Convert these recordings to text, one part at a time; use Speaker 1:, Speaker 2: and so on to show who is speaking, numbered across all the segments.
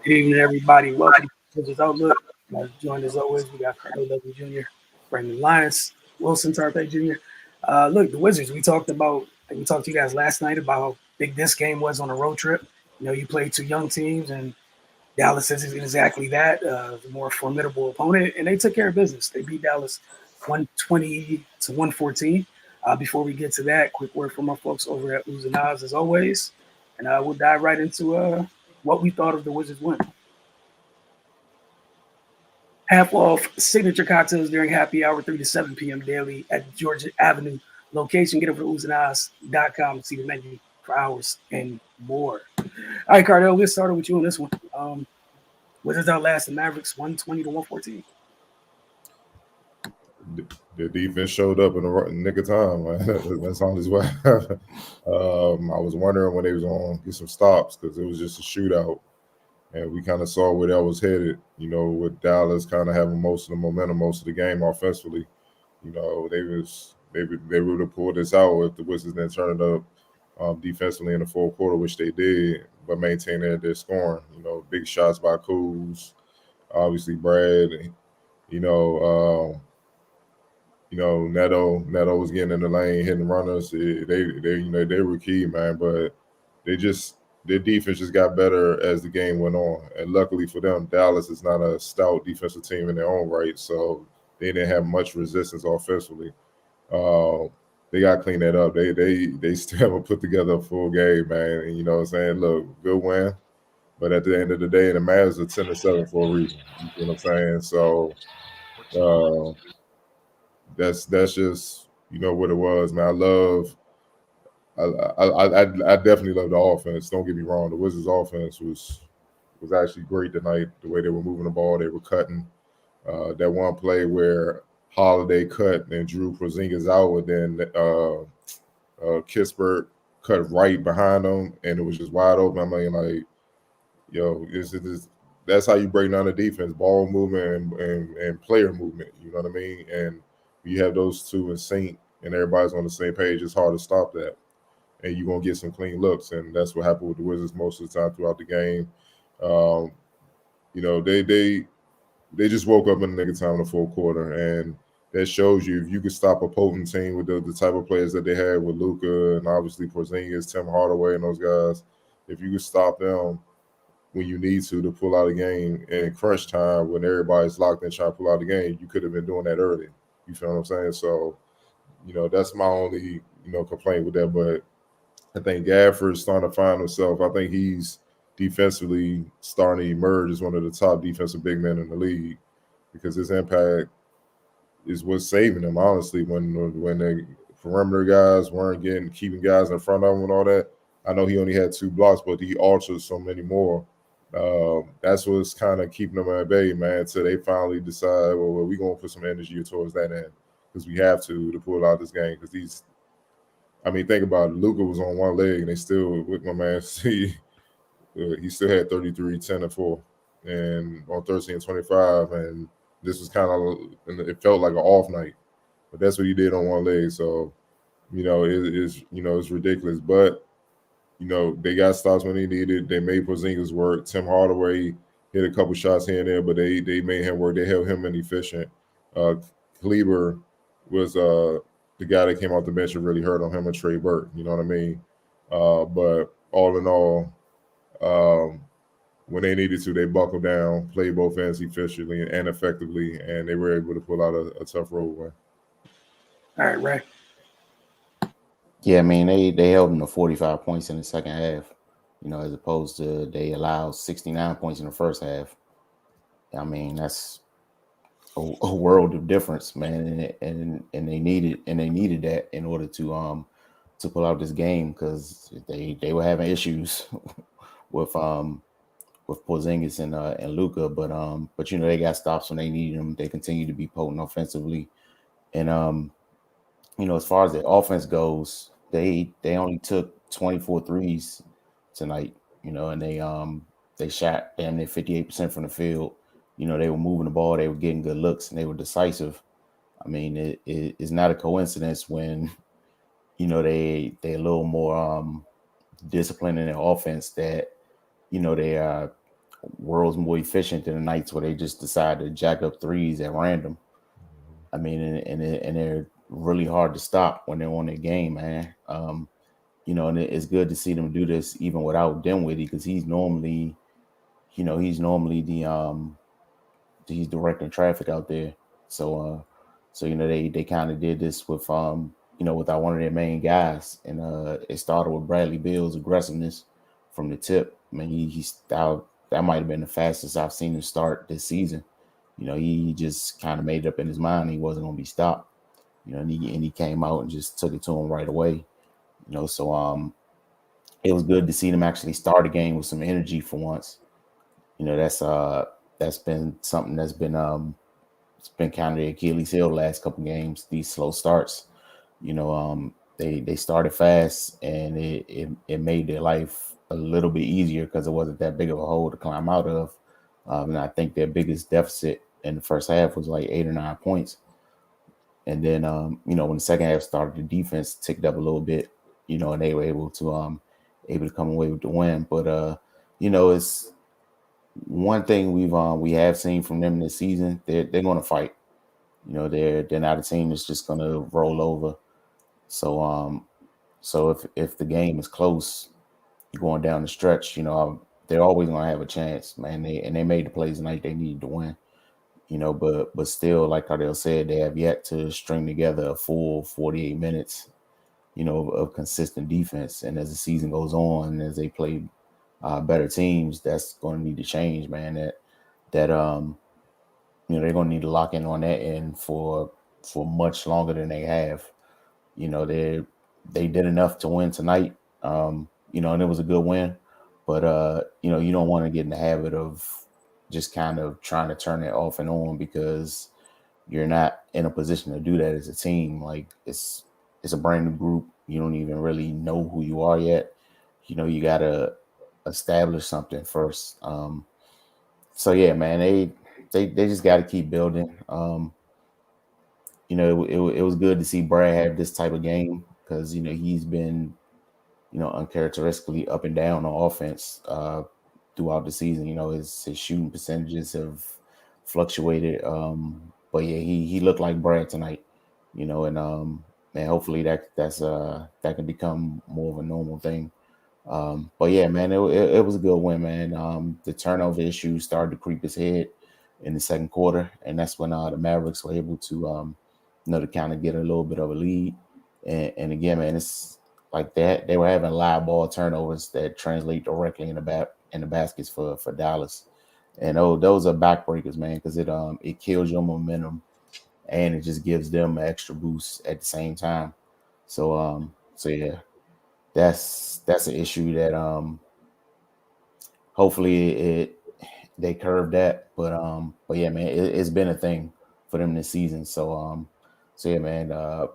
Speaker 1: Good evening, everybody. Welcome to Wizards Outlook. Joined as always, we got Cardo W. Jr., Brandon Lyons, Wilson Tarpe Jr. Look, the Wizards, we talked to you guys last night about how big this game was on a road trip. You know, you played two young teams, and Dallas is exactly that, the more formidable opponent, and they took care of business. They beat Dallas 120 to 114. Before we get to that, quick word from our folks over at Ooze and Oz, as always, and we'll dive right into what we thought of the Wizards' win. Half off signature cocktails during happy hour, 3 to 7 p.m. daily at Georgia Avenue location. Get over to oozeandoz.com to see the menu for hours and more. All right, Cardell, let's start with you on this one. Wizards outlast the Mavericks 120 to 114.
Speaker 2: The defense showed up in the nick of time, man. That's on his way. I was wondering when they was going to get some stops because it was just a shootout. And we kind of saw where that was headed, you know, with Dallas kind of having most of the momentum, most of the game offensively. You know, they would have pulled this out if the Wizards didn't turn it up defensively in the fourth quarter, which they did, but maintain their scoring. You know, big shots by Kuz, obviously Brad. Neto was getting in the lane, hitting runners. They were key, man, but their defense just got better as the game went on. And luckily for them, Dallas is not a stout defensive team in their own right, so they didn't have much resistance offensively. They got to clean that up. They still haven't put together a full game, man. And you know what I'm saying? Look, good win. But at the end of the day, the Mavs are 10-7 for a reason. You know what I'm saying? So that's just, you know, what it was, man. I definitely love the offense. Don't get me wrong. The Wizards' offense was actually great tonight. The way they were moving the ball, they were cutting. That one play where Holiday cut and Drew Porzingis out, and then Kispert cut right behind him, and it was just wide open. I mean, like, yo, that's how you break down the defense: ball movement and player movement. You know what I mean? And you have those two in sync, and everybody's on the same page. It's hard to stop that. And you're going to get some clean looks. And that's what happened with the Wizards most of the time throughout the game. You know, they just woke up in the nick of time in the fourth quarter. And that shows you if you can stop a potent team with the type of players that they had with Luka and obviously Porzingis, Tim Hardaway, and those guys, if you can stop them when you need to pull out a game in crunch time when everybody's locked in trying to pull out the game, you could have been doing that early. You feel what I'm saying? So, you know, that's my only, you know, complaint with that. But I think Gafford's starting to find himself. I think he's defensively starting to emerge as one of the top defensive big men in the league because his impact is what's saving him, honestly, when the perimeter guys weren't keeping guys in front of him and all that. I know he only had 2 blocks, but he altered so many more. That's what's kind of keeping them at bay, man, until they finally decide, well, we're going to put some energy towards that end because we have to pull out this game because think about it. Luka was on one leg, and they still, with my man, he still had 33, 10, and 4, and on 13 and 25, and this was kind of, it felt like an off night, but that's what he did on one leg. So, you know, it's ridiculous, but you know, they got stops when they needed. They made Porzingis work. Tim Hardaway hit a couple shots here and there, but they made him work. They held him inefficient. Kleber was the guy that came off the bench and really hurt on him and Trey Burke. You know what I mean? But all in all, when they needed to, they buckled down, played both ends efficiently and effectively, and they were able to pull out a tough road win.
Speaker 1: All right, Ray.
Speaker 3: Yeah, I mean, they held them to 45 points in the second half, you know, as opposed to they allowed 69 points in the first half. I mean, that's a world of difference, man, and they needed that in order to pull out this game because they were having issues with Porzingis and Luka, but you know, they got stops when they needed them. They continue to be potent offensively, and you know, as far as the offense goes, they only took 24 threes tonight, you know, and they shot damn near 58% from the field. You know, they were moving the ball, they were getting good looks, and they were decisive. I mean, it's not a coincidence when, you know, they a little more disciplined in their offense that, you know, they are worlds more efficient than the nights where they just decide to jack up threes at random. I mean, and they're really hard to stop when they're on their game, man. And it's good to see them do this even without Dinwiddie because he's normally he's directing traffic out there. So they kind of did this with without one of their main guys, and it started with Bradley Beal's aggressiveness from the tip. I mean, that might have been the fastest I've seen him start this season. He just kind of made it up in his mind he wasn't going to be stopped. And he came out and just took it to him right away. So it was good to see them actually start a game with some energy for once. That's been something that's been it's been kind of the Achilles heel the last couple games. These slow starts, they started fast and it made their life a little bit easier because it wasn't that big of a hole to climb out of. And I think their biggest deficit in the first half was like 8 or 9 points. And then when the second half started, the defense ticked up a little bit, and they were able to come away with the win. But it's one thing we have seen from them this season. They're going to fight. They're not a team that's just going to roll over. So if the game is close, going down the stretch, they're always going to have a chance, man. They made the plays tonight they needed to win. But still, like Cardell said, they have yet to string together a full 48 minutes, of consistent defense. And as the season goes on, as they play better teams, that's going to need to change, man. They're going to need to lock in on that end for much longer than they have. They did enough to win tonight, and it was a good win. But you don't want to get in the habit of just kind of trying to turn it off and on because you're not in a position to do that as a team. Like it's a brand new group. You don't even really know who you are yet. You got to establish something first. So yeah, man, they just got to keep building. It was good to see Brad have this type of game because he's been uncharacteristically up and down on offense throughout the season. His shooting percentages have fluctuated. But yeah, he looked like Brad tonight, and hopefully that can become more of a normal thing. But yeah, man, it was a good win, man. The turnover issue started to creep his head in the second quarter, and that's when the Mavericks were able to to kind of get a little bit of a lead. And again, man, it's like that. They were having live ball turnovers that translate directly in the baskets for Dallas. And those are backbreakers, man, because it kills your momentum and it just gives them an extra boost at the same time. So yeah, that's an issue that hopefully they curved that. But yeah, man, it's been a thing for them this season. So yeah, man,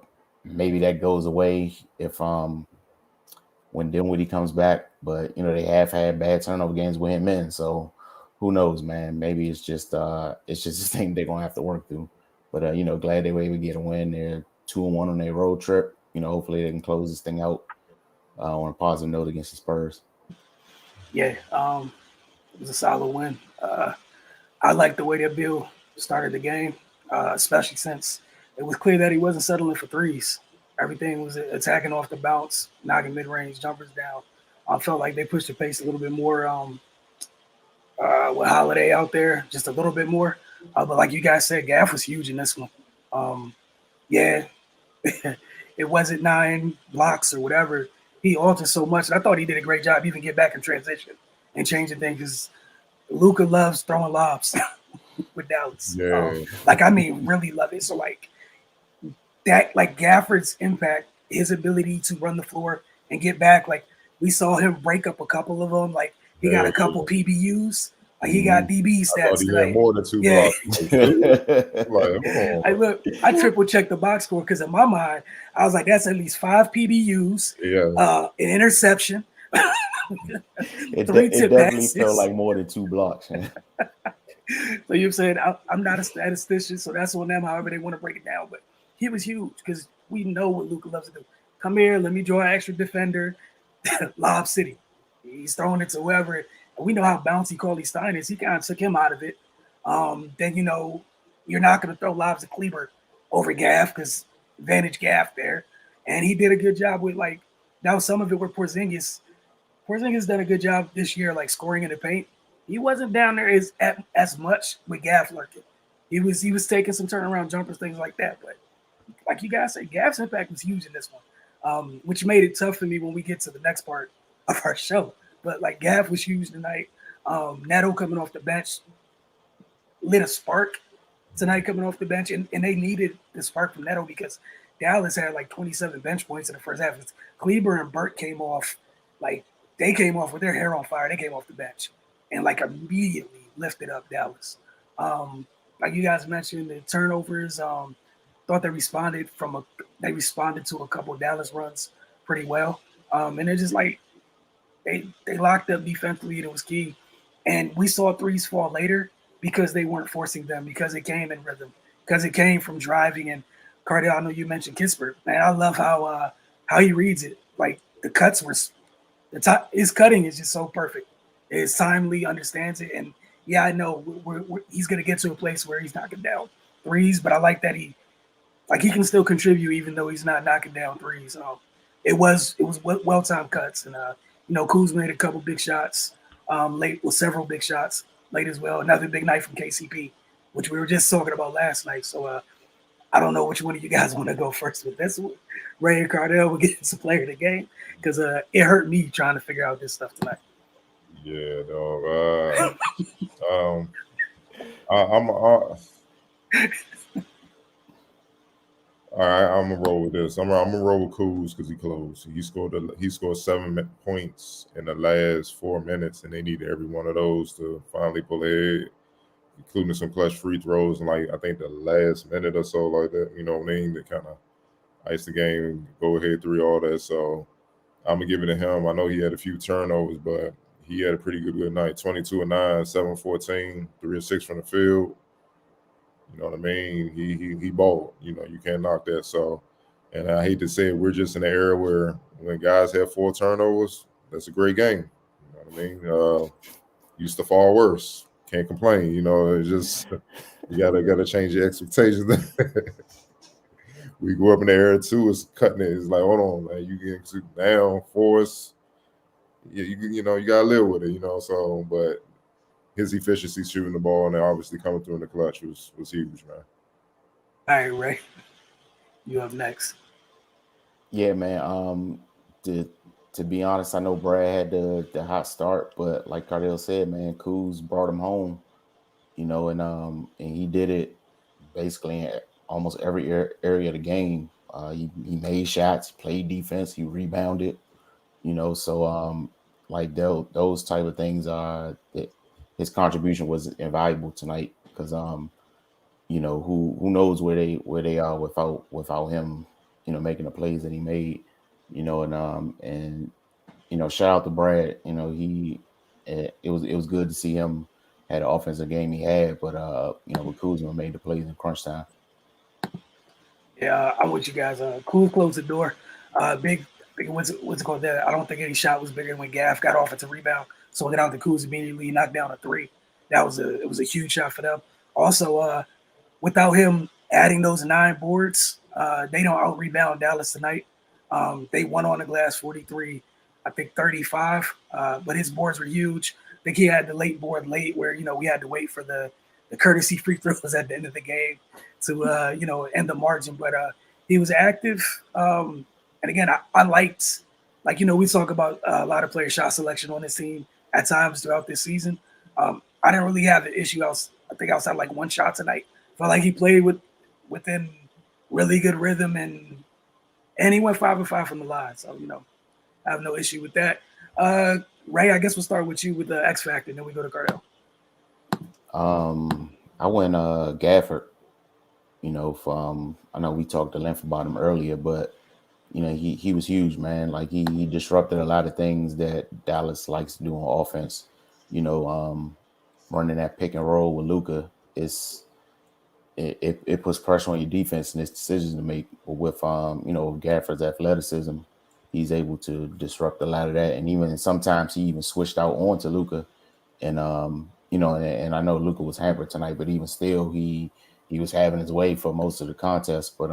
Speaker 3: maybe that goes away if when Dinwiddie comes back, but they have had bad turnover games with him in, so who knows, man? Maybe it's just a thing they're gonna have to work through. But glad they were able to get a win. They're 2-1 on their road trip. Hopefully they can close this thing out on a positive note against the Spurs.
Speaker 1: Yeah, it was a solid win. I like the way that Bill started the game, especially since it was clear that he wasn't settling for threes. Everything was attacking off the bounce, knocking mid-range jumpers down. I felt like they pushed the pace a little bit more with Holiday out there, just a little bit more. But like you guys said, Gaff was huge in this one. Yeah, it wasn't 9 blocks or whatever. He altered so much. And I thought he did a great job even get back in transition and changing things because Luka loves throwing lobs with Dallas.
Speaker 2: Yeah.
Speaker 1: Really love it. So that, Gafford's impact, his ability to run the floor and get back, we saw him break up a couple of them. He got a couple PBUs. He got DB stats.
Speaker 2: I thought he had more than 2 blocks.
Speaker 1: I triple checked the box score because in my mind, I was like, that's at least 5 PBUs, an interception.
Speaker 3: It definitely felt like more than 2 blocks.
Speaker 1: So you're saying I'm not a statistician, so that's on them, however they want to break it down. But he was huge because we know what Luka loves to do. Come here, let me draw an extra defender, Lob City. He's throwing it to whoever, We know how bouncy Cauley Stein is. He kind of took him out of it. Then you're not going to throw lobs at Kleber over Gaff because advantage Gaff there, and he did a good job with like that was some of it where Porzingis. Porzingis done a good job this year, like scoring in the paint. He wasn't down there as much with Gaff lurking. He was taking some turnaround jumpers, things like that. But like you guys say, Gaff's impact was huge in this one, which made it tough for me when we get to the next part of our show. But like Gaff was huge tonight. Neto coming off the bench lit a spark tonight coming off the bench, and they needed the spark from Neto because Dallas had like 27 bench points in the first half. Kleber and Burt came off like they came off with their hair on fire. They came off the bench and like immediately lifted up Dallas. Like you guys mentioned, the turnovers. Thought they responded to a couple of Dallas runs pretty well, and they're just like they locked up defensively and it was key. And we saw threes fall later because they weren't forcing them, because it came in rhythm, because it came from driving. And Cardell, I know you mentioned Kispert. Man, I love how he reads it. Like the cuts were his cutting is just so perfect. It's timely, understands it, and yeah, I know he's gonna get to a place where he's knocking down threes, but I like that he can still contribute even though he's not knocking down threes. It was well timed cuts, and Kuz made a couple big shots late, with several big shots late as well. Another big night from KCP, which we were just talking about last night. So I don't know which one of you guys want to go first with this. Ray and Cardell will get into player of the game because it hurt me trying to figure out this stuff tonight.
Speaker 2: Yeah, dog. I'm all right. I'm gonna roll with this. I'm gonna roll with Kuz because he closed. He scored 7 points in the last 4 minutes, and they needed every one of those to finally pull ahead, including some clutch free throws. And like I think the last minute or so, like that, you know what I mean? That kind of iced the game, go ahead three, all that. So I'm gonna give it to him. I know he had a few turnovers, but he had a pretty good night. 22 and 9, 7 14, 3 and 6 from the field. You know what I mean? He balled. You know, you can't knock that. So, and I hate to say it, we're just in an era where when guys have 4 turnovers, that's a great game. You know what I mean? Used to fall worse. Can't complain. You know, it's just you gotta change your expectations. We grew up in the era too. It's cutting it. It's like, hold on, man, you get down, force. Yeah, you gotta live with it. You know, so but his efficiency shooting the ball and obviously coming through in the clutch was huge, man.
Speaker 1: All right, Ray, you up next?
Speaker 3: Yeah, man. To be honest, I know Brad had the hot start, but like Cardell said, man, Kuz brought him home. You know, and he did it basically in almost every area of the game. He made shots, played defense, he rebounded. You know, so like those type of things are that his contribution was invaluable tonight because you know who knows where they are without him, you know, making the plays that he made, you know, and you know, shout out to Brad. You know, it was good to see him had an offensive game he had, but you know, with Kuzma made the plays in crunch time.
Speaker 1: Yeah, I'm with you guys. Kuz closed the door. Big what's it called there? I don't think any shot was bigger than when Gaff got offensive rebound, so it out to Kuz immediately, knocked down a 3. It was a huge shot for them. Also, without him adding those 9 boards, they don't out rebound Dallas tonight. They won on the glass 43, I think 35, but his boards were huge. I think he had the late board late where, you know, we had to wait for the courtesy free throws at the end of the game to, you know, end the margin. But he was active. And again, I liked, like, you know, we talk about a lot of player shot selection on this team at times throughout this season. I didn't really have an issue. I think outside like 1 shot tonight. Felt like he played within really good rhythm, and he went 5 of 5 from the line. So, you know, I have no issue with that. Ray, I guess we'll start with you with the X Factor, and then we go to Cardell.
Speaker 3: I went Gafford. You know, I know we talked at length about him earlier, but you know, he was huge, man. Like he disrupted a lot of things that Dallas likes to do on offense. You know, running that pick and roll with Luka it puts pressure on your defense and its decisions to make. But with you know, Gafford's athleticism, he's able to disrupt a lot of that. And even sometimes he even switched out onto Luka And you know, and I know Luka was hampered tonight, but even still, he was having his way for most of the contest. But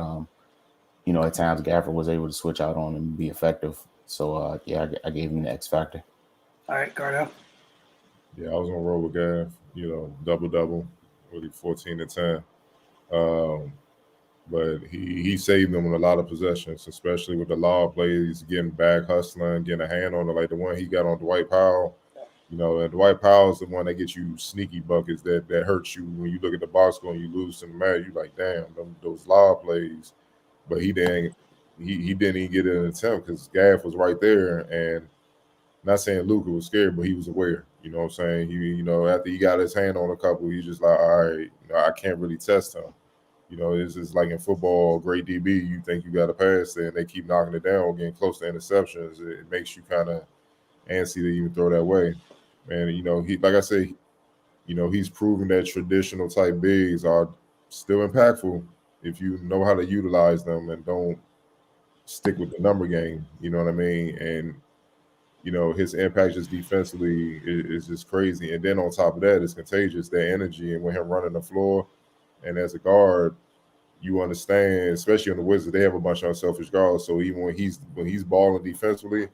Speaker 3: you know, at times Gafford was able to switch out on him and be effective. So yeah, I gave him the X factor.
Speaker 1: All right, Cardell.
Speaker 2: Yeah, I was on roll with Gav. You know, double, really 14 and 10. But he saved them with a lot of possessions, especially with the law plays, getting back, hustling, getting a hand on it, like the one he got on Dwight Powell. You know, and Dwight Powell's the one that gets you sneaky buckets that hurts you when you look at the box score and you lose to the match. You like, damn, those law plays. But he didn't even get an attempt because Gav was right there. And not saying Luka was scared, but he was aware. You know what I'm saying? You know, after he got his hand on a couple, he's just like, all right, you know, I can't really test him. You know, it's just like in football, great DB, you think you got a pass there and they keep knocking it down, getting close to interceptions. It makes you kind of antsy to even throw that way. And, you know, he, like I say, you know, he's proven that traditional type bigs are still impactful if you know how to utilize them and don't stick with the number game. You know what I mean? And, you know, his impact just defensively is just crazy. And then on top of that, it's contagious, that energy. And when him running the floor and as a guard, you understand, especially on the Wizards, they have a bunch of unselfish guards. So even when he's balling defensively,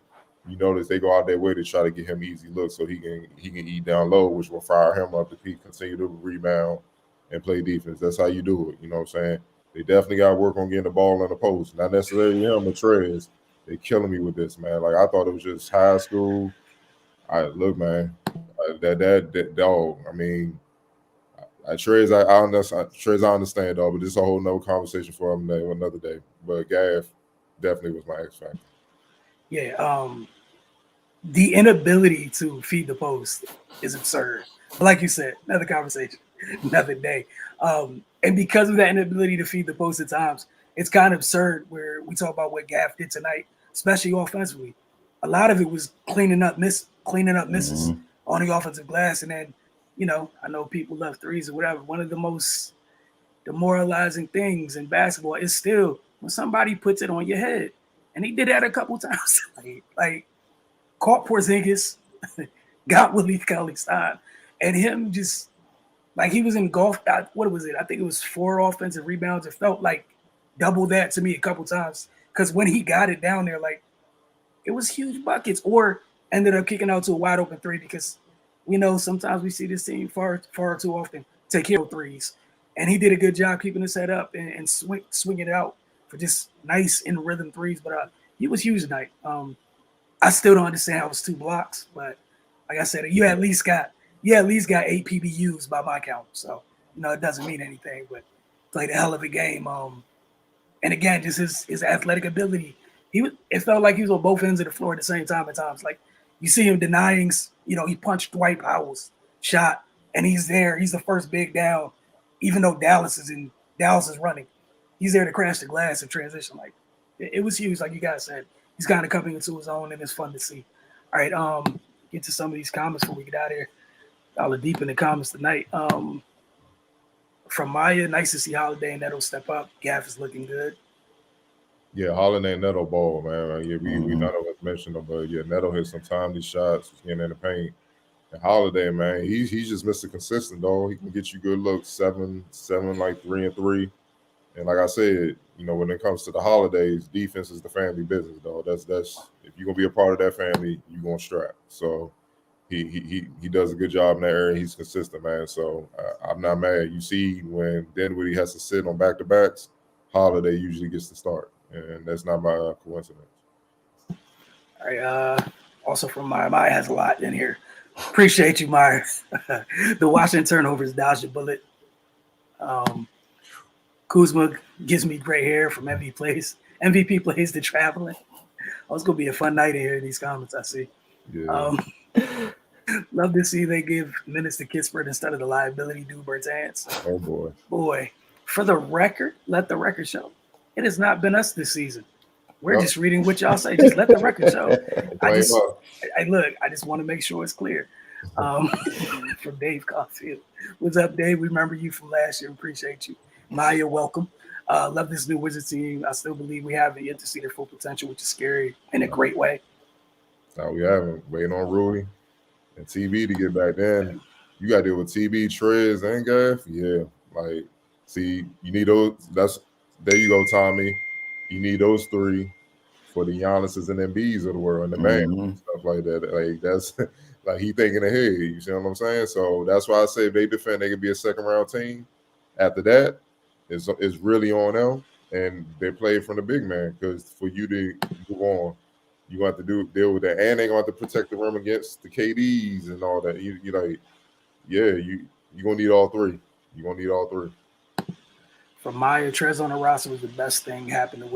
Speaker 2: you notice they go out their way to try to get him easy looks so he can eat down low, which will fire him up if he continue to rebound and play defense. That's how you do it. You know what I'm saying? They definitely got to work on getting the ball in the post. Not necessarily him or Trez. They're killing me with this, man. Like, I thought it was just high school. Look, man, that dog. I mean, Trez, I understand, dog, but this is a whole nother conversation for another day. But Gav definitely was my X factor.
Speaker 1: Yeah, the inability to feed the post is absurd. But like you said, another conversation, another day. And because of that inability to feed the post at times, it's kind of absurd where we talk about what Gaff did tonight, especially offensively. A lot of it was cleaning up misses on the offensive glass. And then, you know, I know people love threes or whatever. One of the most demoralizing things in basketball is still when somebody puts it on your head. And he did that a couple times. like caught Porzingis, got Willie Cauley-Stein, and him just like he was engulfed. What was it? I think it was 4 offensive rebounds. It felt like double that to me a couple times because when he got it down there, like it was huge buckets, or ended up kicking out to a wide open 3 because we know sometimes we see this team far too often take hero threes, and he did a good job keeping his head up and swinging it out for just nice in rhythm threes. But he was huge tonight. I still don't understand how it was 2 blocks, but like I said, you at least got 8 PBUs by my count. So, you know, it doesn't mean anything, but played a hell of a game. And again, just his athletic ability. It felt like he was on both ends of the floor at the same time at times. Like you see him denying, you know, he punched Dwight Powell's shot and he's there. He's the first big down, even though Dallas is running. He's there to crash the glass and transition. Like it was huge, like you guys said. He's kind of coming into his own, and it's fun to see. All right, get to some of these comments before we get out of here. Y'all are deep in the comments tonight. From Maya, nice to see Holiday and Neto step up. Gaff is looking good.
Speaker 2: Yeah, Holiday and Neto ball, man. Yeah, we none of us mentioned him, but yeah, Neto hit some timely shots, getting in the paint. And Holiday, man, he's just Mr. Consistent, dog. He can get you good looks, 7, like 3 and 3. And like I said, you know, when it comes to the holidays, defense is the family business, dog. That's if you're gonna be a part of that family, you're gonna strap. So he does a good job in that area. He's consistent, man. So I'm not mad. You see, when Dinwiddie has to sit on back-to-backs, Holiday usually gets the start, and that's not by coincidence.
Speaker 1: All right. Also from Maya has a lot in here. Appreciate you, Maya. The Washington turnovers dodged a bullet. Kuzma gives me gray hair from MVP plays to traveling. Oh, it's going to be a fun night in here in these comments, I see.
Speaker 2: Yeah.
Speaker 1: Love to see they give minutes to Kispert instead of the liability dude Bertans.
Speaker 2: Oh, boy.
Speaker 1: Boy, for the record, let the record show. It has not been us this season. We're just reading what y'all say. Just let the record show. I just want to make sure it's clear. From Dave Caulfield. What's up, Dave? We remember you from last year. Appreciate you. Maya, welcome. Love this new Wizards team. I still believe we haven't yet to see their full potential, which is scary in a great way.
Speaker 2: No, we haven't. Waiting on Rui. And TB to get back then, you got to deal with TB, Trez, and Gaff. Yeah, like, see, you need those. There you go, Tommy. You need those three for the Giannis's and Embiid's of the world and the Bam stuff like that. Like that's like he thinking ahead. You see what I'm saying? So that's why I say if they defend, they could be a second round team. After that, it's really on them, and they play from the big man because for you to move on, you have to deal with that, and they gonna have to protect the rim against the KDs and all that. You like, yeah, you gonna need all three. You gonna need all three.
Speaker 1: For Maya, Trez on the roster was the best thing happened to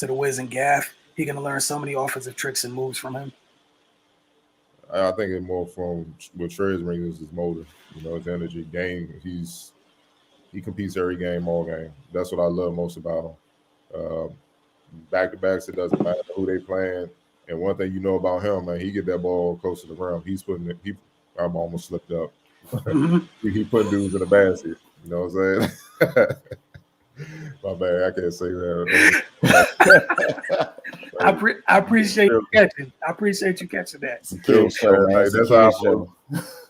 Speaker 1: the Wiz and Gaff. He gonna learn so many offensive tricks and moves from him.
Speaker 2: I think it's more from what Trez brings is his motor, his energy, game. He competes every game, all game. That's what I love most about him. Back to backs, it doesn't matter who they playing. And one thing you know about him, man, he get that ball close to the rim. He's putting it. I'm almost slipped up. He putting dudes in the basket. You know what I'm saying? My bad, I can't say that.
Speaker 1: I appreciate you catching. I appreciate you catching that.
Speaker 2: That's how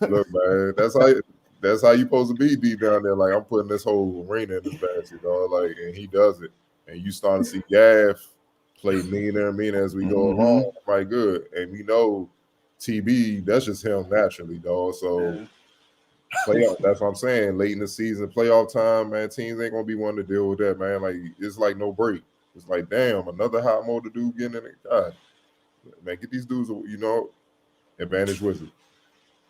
Speaker 2: look, man. That's how you supposed to be deep down there. Like I'm putting this whole arena in this basket, dog. Like, and he does it. And you start to see Gaff play meaner and meaner as we go along. Right, good. And we know TB, that's just him naturally, dog. So playoff, that's what I'm saying. Late in the season, playoff time, man, teams ain't gonna be wanting to deal with that, man. Like it's like no break. It's like, damn, another hot motor dude getting in it. God, man, get these dudes, advantage Wizard.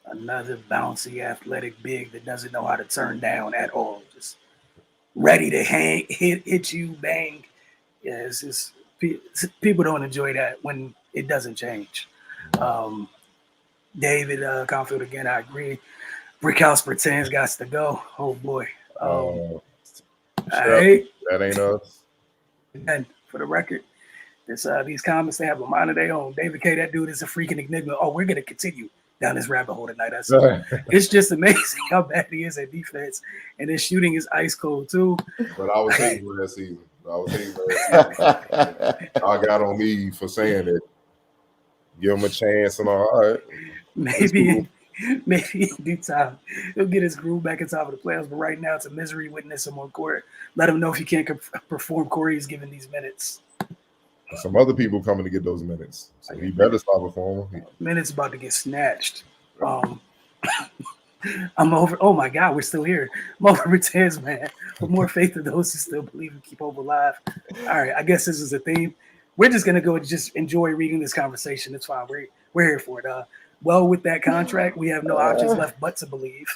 Speaker 1: Another bouncy, athletic big that doesn't know how to turn down at all. Just ready to hit you, bang. Yeah, it's just people don't enjoy that when it doesn't change. David Confield again, I agree. Brickhouse pretends got to go. Oh boy.
Speaker 2: That ain't us.
Speaker 1: And for the record, these comments they have a mind of their own. David K, that dude is a freaking enigma. Oh, we're gonna continue down this rabbit hole tonight. It's just amazing how bad he is at defense, and his shooting is ice cold too.
Speaker 2: But I was hating for that season. I got on me for saying it. Give him a chance and all right.
Speaker 1: Maybe in due time he'll get his groove back in top of the playoffs. But right now, it's a misery witness him on court. Let him know if he can't perform. Corey's given these minutes.
Speaker 2: Some other people coming to get those minutes, so he better stop performing.
Speaker 1: Minutes about to get snatched. I'm over. Oh my God, we're still here. I'm over Pretends, man. With more faith in those who still believe and keep hope alive. All right, I guess this is a theme. We're just gonna go and just enjoy reading this conversation. It's fine. We're here for it. Well, with that contract, we have no options left but to believe.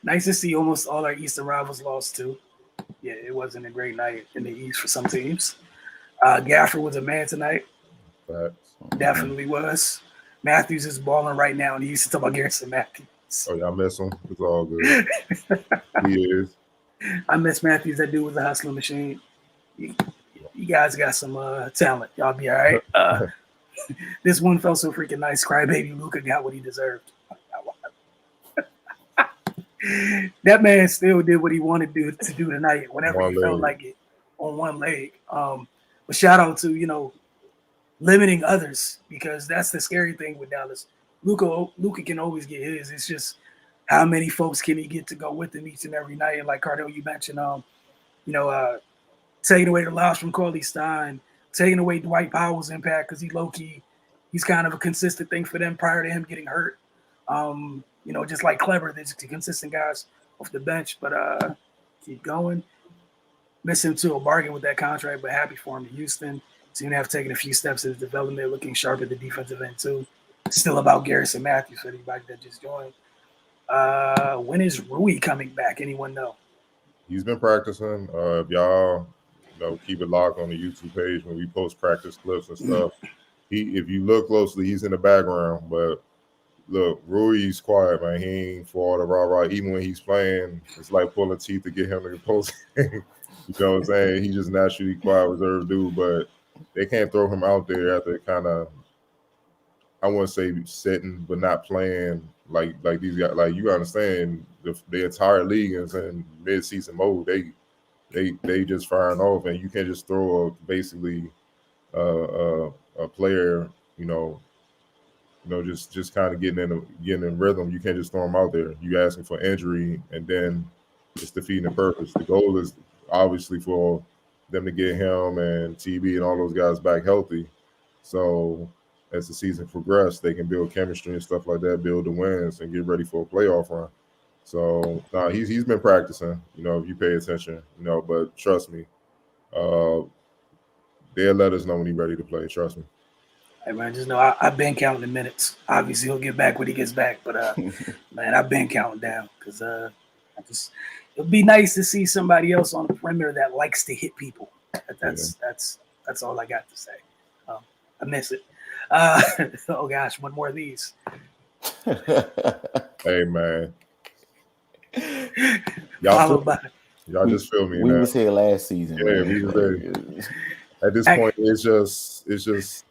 Speaker 1: Nice to see almost all our Eastern rivals lost too. Yeah, it wasn't a great night in the East for some teams. Gafford was a man tonight. Definitely was. Matthews is balling right now, and he used to talk about Garrison Matthews.
Speaker 2: Oh, yeah, I miss him. It's all good. He is.
Speaker 1: I miss Matthews. That dude was a hustling machine. You guys got some talent. Y'all be all right. This one felt so freaking nice. Crybaby Luka got what he deserved. That man still did what he wanted to do tonight whenever he felt like it on one leg. But shout out to, limiting others, because that's the scary thing with Dallas. Luka can always get his. It's just how many folks can he get to go with him each and every night. And like Cardell, you mentioned, taking away the loss from Cauley Stein, taking away Dwight Powell's impact because he's kind of a consistent thing for them prior to him getting hurt. Just like Kleber, there's consistent guys off the bench, but keep going. Miss him to a bargain with that contract, but happy for him in Houston. Seem to have taken a few steps in his development, looking sharp at the defensive end too. Still about Garrison Matthews for anybody that just joined. When is Rui coming back? Anyone know?
Speaker 2: He's been practicing. If y'all keep it locked on the YouTube page when we post practice clips and stuff. If you look closely, he's in the background, but look, Rui's quiet, man. He ain't for all the rah-rah. Even when he's playing, it's like pulling teeth to get him to post. You know what I'm saying? He just naturally quiet, reserved dude, but they can't throw him out there after kind of, I wouldn't say sitting, but not playing like these guys. Like, you understand, the entire league is in mid-season mode. They just firing off, and you can't just throw basically a player, just kind of getting in rhythm. You can't just throw him out there. You asking for injury, and then it's defeating the purpose. The goal is obviously for them to get him and TB and all those guys back healthy. So as the season progresses, they can build chemistry and stuff like that, build the wins, and get ready for a playoff run. So he's been practicing, if you pay attention, but trust me, they'll let us know when he's ready to play. Trust me.
Speaker 1: Hey man, just know I've been counting the minutes. Obviously, he'll get back when he gets back, but man, I've been counting down because it'd be nice to see somebody else on the perimeter that likes to hit people. That's all I got to say. I miss it. Oh gosh, one more of these.
Speaker 2: Hey man, y'all just feel me.
Speaker 3: We
Speaker 2: man.
Speaker 3: was here last season.
Speaker 2: Yeah,
Speaker 3: man.
Speaker 2: we was there. At this point, it's just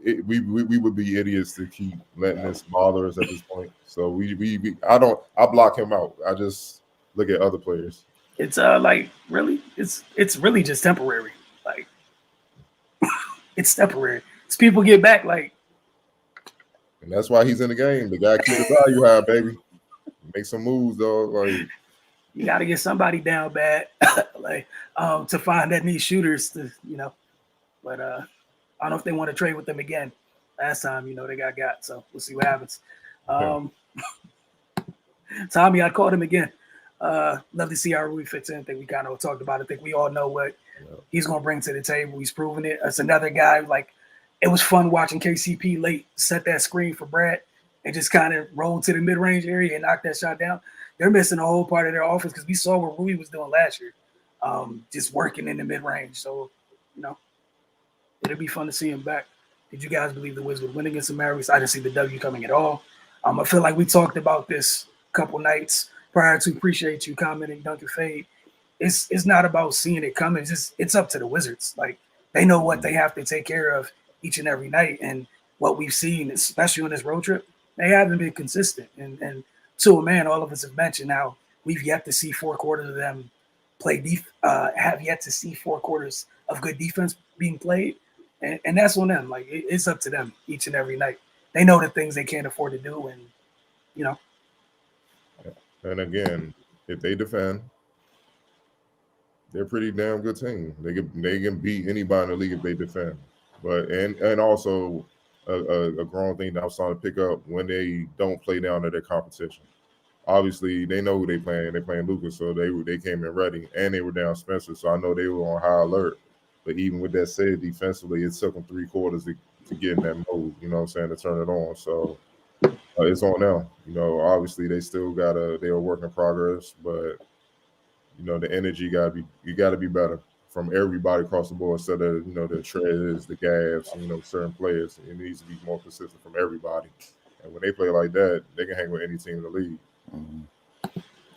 Speaker 2: we would be idiots to keep letting this bother us at this point. So I block him out. I just look at other players.
Speaker 1: It's really it's really just temporary. Like it's temporary. It's people get back
Speaker 2: and that's why he's in the game. The guy keep the value high, baby. Make some moves though. Like
Speaker 1: you got to get somebody down bad, to find that needs shooters to But I don't know if they want to trade with them again. Last time, they got. So we'll see what happens. Tommy, I called him again. Love to see how Rui fits in. I think we kind of talked about it. I think we all know what he's going to bring to the table. He's proven it. It's another guy. It was fun watching KCP late set that screen for Brad and just kind of roll to the mid-range area and knock that shot down. They're missing a whole part of their offense because we saw what Rui was doing last year, just working in the mid-range. So, it'll be fun to see him back. Did you guys believe the Wizards would win against the Mavericks? I didn't see the W coming at all. I feel like we talked about this a couple nights prior to. Appreciate you commenting, Duncan Fade. It's not about seeing it coming. It's up to the Wizards. They know what they have to take care of each and every night. And what we've seen, especially on this road trip, they haven't been consistent. And to a man, all of us have mentioned how we've yet to see 4 quarters of them have yet to see 4 quarters of good defense being played. And that's on them. It's up to them each and every night. They know the things they can't afford to do. And,
Speaker 2: And again, if they defend, they're a pretty damn good team. They can beat anybody in the league if they defend. But and also a growing thing that I'm starting to pick up when they don't play down to their competition. Obviously, they know who they playing. They're playing Lucas, so they came in ready, and they were down Spencer, so I know they were on high alert. But even with that said, defensively, it took them 3 quarters to get in that mode. You know what I'm saying, to turn it on. So it's on them. Obviously they still they're a work in progress, but the energy you gotta be better from everybody across the board instead of the Trez, the Gavs, certain players. It needs to be more consistent from everybody. And when they play like that, they can hang with any team in the league.
Speaker 1: Mm-hmm.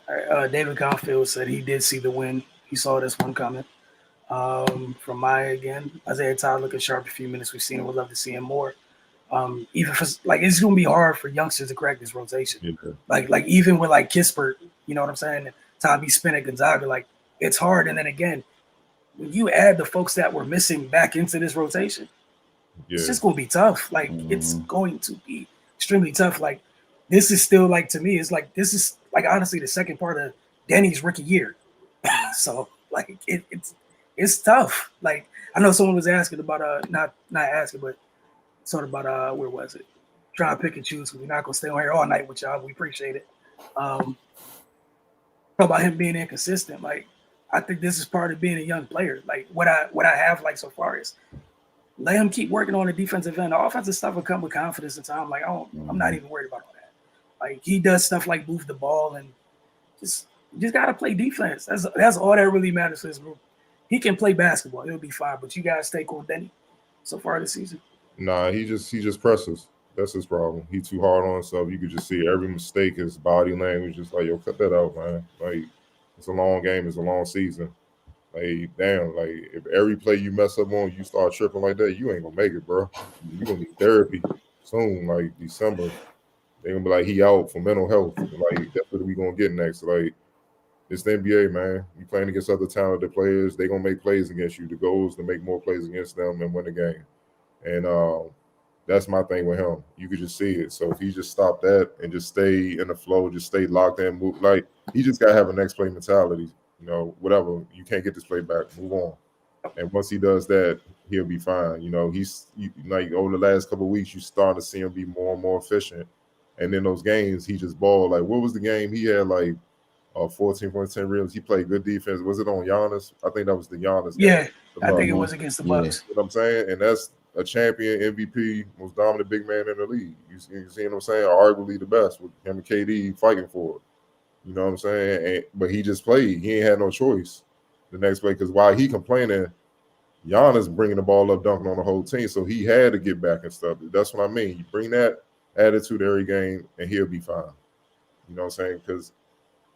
Speaker 1: All right, David Caulfield said he did see the win. He saw this one coming. From Maya again, Isaiah Todd looking sharp a few minutes. We've seen him. We'd love to see him more. Even for it's gonna be hard for youngsters to correct this rotation. Yeah. Even with Kispert, you know what I'm saying? Tommy Spin at Gonzaga, it's hard. And then again, when you add the folks that were missing back into this rotation, it's just gonna be tough. It's going to be extremely tough. This is still to me, this is honestly the second part of Denny's rookie year. So it's tough. I know someone was asking about not asking, but sort of about where was it? Trying to pick and choose because we're not gonna stay on here all night with y'all. We appreciate it. About him being inconsistent. I think this is part of being a young player. What I have so far is let him keep working on the defensive end. The offensive stuff will come with confidence and time. I'm not even worried about all that. He does stuff like move the ball and just gotta play defense. That's all that really matters for this group. He can play basketball, it'll be fine. But you guys stay cool, Denny, so far this season.
Speaker 2: Nah, he just presses. That's his problem. He too hard on himself. You could just see every mistake, his body language, just yo, cut that out, man. It's a long game, it's a long season. Damn, if every play you mess up on, you start tripping like that, you ain't gonna make it, bro. You gonna need therapy soon, December. They gonna be he out for mental health. That's what we gonna get next. It's the NBA, man. You playing against other talented players, they gonna make plays against you. The goal is to make more plays against them and win the game. And That's my thing with him. You could just see it. So if he just stopped that and just stay in the flow, just stay locked in, move, like he just gotta have a next play mentality. You know, whatever. You can't get this play back. Move on. And once he does that, he'll be fine. You know, like over the last couple of weeks, you start to see him be more and more efficient. And then those games, he just balled. Like, what was the game? He had like 14.10 rebounds. He played good defense. Was it on Giannis? I think that was the Giannis game.
Speaker 1: Yeah, I think it was against the Bucks.
Speaker 2: You know what I'm saying? And that's a champion, MVP, most dominant big man in the league. You see what I'm saying? Arguably the best with him and KD fighting for it. You know what I'm saying? But he just played. He ain't had no choice the next play because while he complaining, Giannis bringing the ball up, dunking on the whole team. So he had to get back and stuff. That's what I mean. You bring that attitude every game, and he'll be fine. You know what I'm saying? Because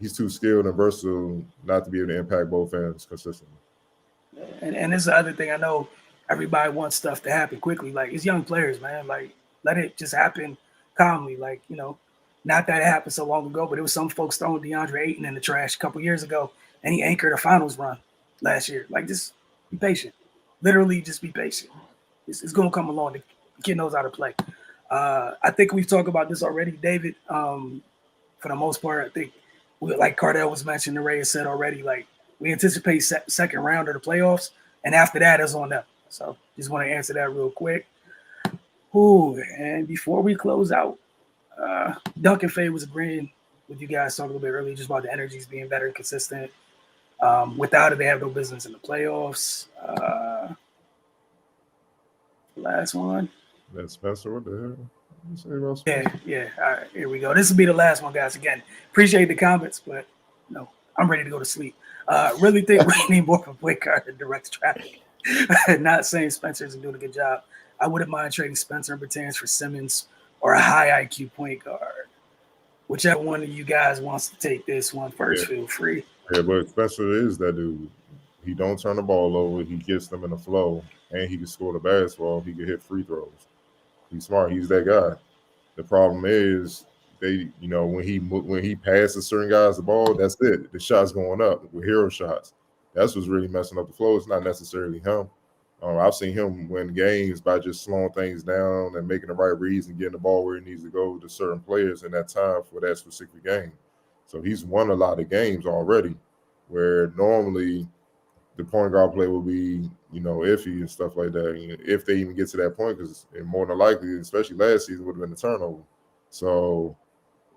Speaker 2: he's too skilled and versatile not to be able to impact both ends consistently.
Speaker 1: And this is the other thing. I know everybody wants stuff to happen quickly. Like, it's young players, man. Like, let it just happen calmly. Like, you know, not that it happened so long ago, but it was some folks throwing DeAndre Ayton in the trash a couple years ago, and he anchored a finals run last year. Like, just be patient. Literally, just be patient. It's going to come along. The kid knows how to play. I think we've talked about this already, David. For the most part, I think, like Cardell was mentioning, Ray has said already, like, we anticipate second round of the playoffs, and after that, it's on them. So just want to answer that real quick. Ooh, and before we close out, Duncan Fay was agreeing with you guys talking a little bit earlier just about the energies being better and consistent. Without it, they have no business in the playoffs. Last one.
Speaker 2: That's Spencer. What the hell?
Speaker 1: Yeah. All right, here we go. This will be the last one, guys. Again, appreciate the comments, but no, I'm ready to go to sleep. Really think we need more of a point guard to direct traffic. Not saying Spencer isn't doing a good job. I wouldn't mind trading Spencer and Bertans for Simmons or a high IQ point guard. Whichever one of you guys wants to take this one first, feel free.
Speaker 2: Yeah, but Spencer is that dude. He don't turn the ball over. He gets them in the flow, and he can score the basketball. He can hit free throws. He's smart. He's that guy. The problem is they, you know, when he passes certain guys the ball, that's it. The shot's going up with hero shots. That's what's really messing up the flow. It's not necessarily him. I've seen him win games by just slowing things down and making the right reads and getting the ball where it needs to go to certain players in that time for that specific game. So he's won a lot of games already, where normally the point guard play will be, you know, iffy and stuff like that. You know, if they even get to that point, because more than likely, especially last season, would have been a turnover. So,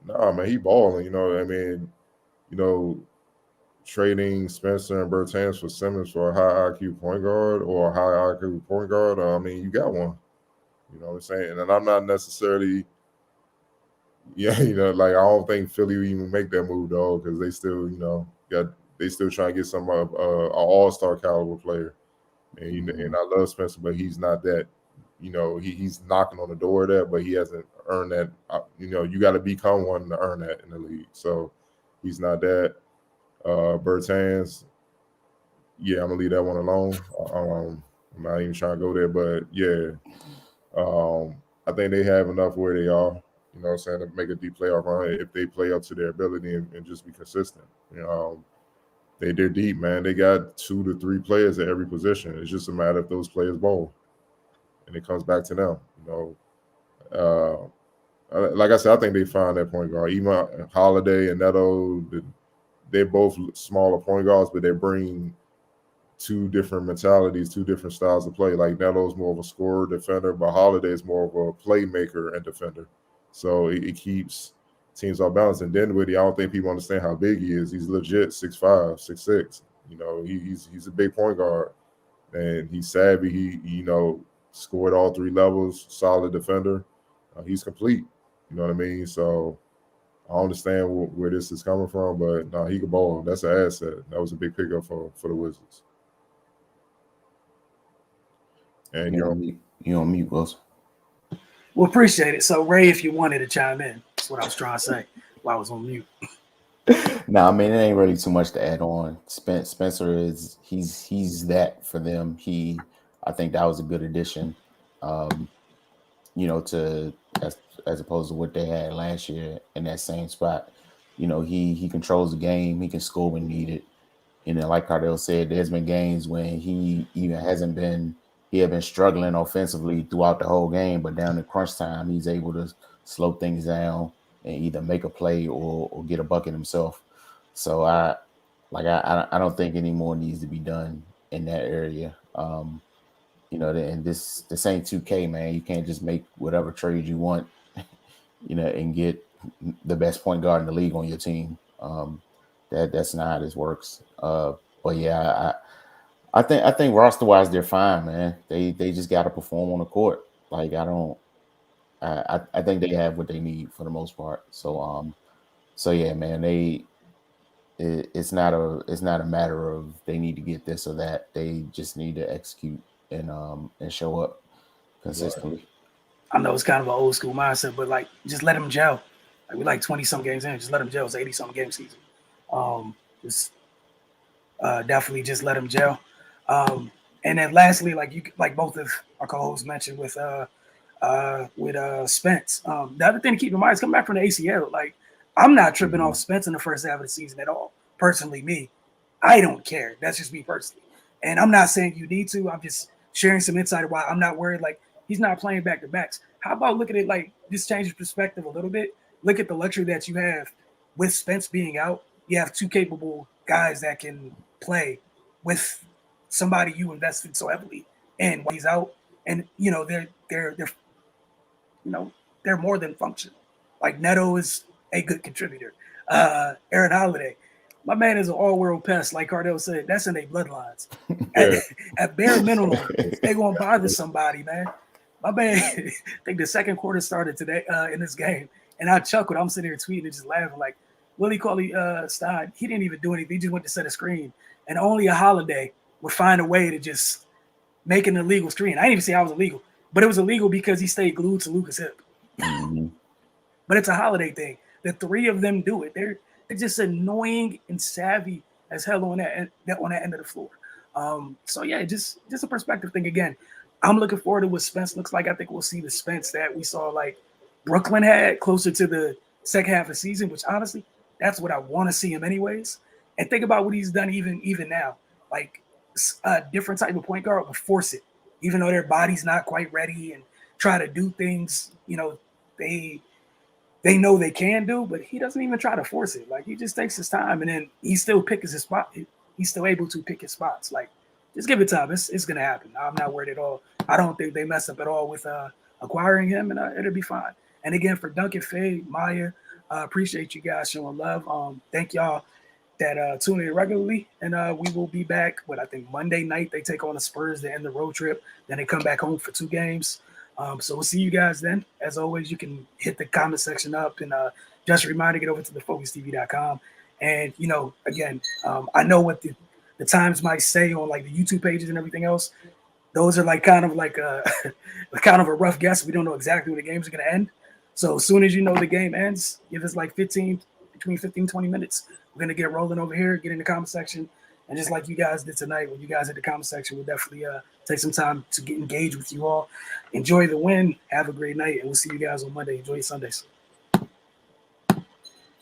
Speaker 2: nah, man, he balling. You know, I mean, you know, trading Spencer and Bertans for Simmons for a high IQ point guard or a high IQ point guard, I mean, you got one. You know what I'm saying? And I'm not necessarily, you know, like I don't think Philly will even make that move though, because they still, you know, they still trying to get some an all-star caliber player. And I love Spencer, but he's not that. You know, he's knocking on the door of that, but he hasn't earned that. You know, you got to become one to earn that in the league. So he's not that. Bertans, yeah, I'm gonna leave that one alone. I'm not even trying to go there, but yeah, I think they have enough where they are. You know what I'm saying, to make a deep playoff run if they play up to their ability and just be consistent. You know, they're deep, man. They got 2 to 3 players at every position. It's just a matter if those players bowl, and it comes back to them. You know, like I said, I think they found that point guard. Even Holiday and Neto, they're both smaller point guards, but they bring 2 different mentalities, 2 different styles of play. Like Neto's more of a scorer, defender, but Holiday is more of a playmaker and defender. So it keeps teams off balance. And Dinwiddie, I don't think people understand how big he is. He's legit 6'5", 6'6". You know, he's a big point guard, and he's savvy. He you know, scored all 3 levels, solid defender. He's complete. You know what I mean? So I understand where this is coming from, but no, he can ball. That's an asset. That was a big pickup for the Wizards. And
Speaker 3: you're on mute, Wilson.
Speaker 1: Well, appreciate it. So, Ray, if you wanted to chime in, that's what I was trying to say while I was on mute.
Speaker 3: No, I mean, it ain't really too much to add on. Spencer he's that for them. I think that was a good addition. You know, to as opposed to what they had last year in that same spot. You know, he controls the game. He can score when needed. You know, like Cardell said, there's been games when he even hasn't been he had been struggling offensively throughout the whole game, but down in crunch time, he's able to slow things down and either make a play or get a bucket himself. So I don't think any more needs to be done in that area. And this ain't 2K, man. You can't just make whatever trade you want, and get the best point guard in the league on your team. That's not how this works. But yeah, I think roster wise they're fine, man. They just got to perform on the court. Like I think they have what they need for the most part. So yeah, man. It's not a matter of they need to get this or that. They just need to execute and show up consistently.
Speaker 1: I know it's kind of an old school mindset, but like just let them gel. Like we like 20-some games in, just let them gel. It's 80-some game season. Just definitely just let them gel. And then lastly, like both of our co-hosts mentioned with Spence. The other thing to keep in mind is coming back from the ACL. Like I'm not tripping off Spence in the first half of the season at all. Personally, me, I don't care. That's just me personally. And I'm not saying you need to. I'm just sharing some insight of why I'm not worried. Like he's not playing back to backs. How about look at it like just change your perspective a little bit? Look at the luxury that you have with Spence being out. You have two capable guys that can play with somebody you invested so heavily in while he's out, and they're more than functional. Like Neto is a good contributor. Aaron Holiday, my man is an all-world pest, like Cardell said. That's in their bloodlines. At bare minimum, they're gonna bother somebody, man. My man, I think the second quarter started today in this game, and I chuckled. I'm sitting here tweeting and just laughing, like Willie Cauley Stein. He didn't even do anything. He just went to set a screen, and only a Holiday would find a way to just make an illegal screen. I didn't even say I was illegal, but it was illegal because he stayed glued to Luka's hip. But it's a Holiday thing. The three of them do it. They're just annoying and savvy as hell on that end of the floor. So yeah, just a perspective thing. Again, I'm looking forward to what Spence looks like. I think we'll see the Spence that we saw like Brooklyn had closer to the second half of the season, which honestly, that's what I want to see him anyways. And think about what he's done even now. Like a different type of point guard will force it, even though their body's not quite ready, and try to do things, they know they can do, but he doesn't even try to force it. Like he just takes his time, and then he still picks his spot. He's still able to pick his spots. Like just give it time. It's gonna happen. I'm not worried at all. I don't think they mess up at all with acquiring him, and it'll be fine. And again, for Duncan, Faye, Maya, appreciate you guys showing love. Thank y'all that tune in regularly, and we will be back. I think Monday night they take on the Spurs to end the road trip. Then they come back home for 2 games. So we'll see you guys then. As always, you can hit the comment section up, and just a reminder, get over to thefocustv.com. And again, I know what the times might say on like the YouTube pages and everything else. Those are like kind of a rough guess. We don't know exactly when the games are going to end. So as soon as you know the game ends, give us like between 15 20 minutes. We're going to get rolling over here, get in the comment section. And just like you guys did tonight, when you guys hit the comment section, we'll definitely take some time to get engaged with you all. Enjoy the win. Have a great night. And we'll see you guys on Monday. Enjoy your Sundays.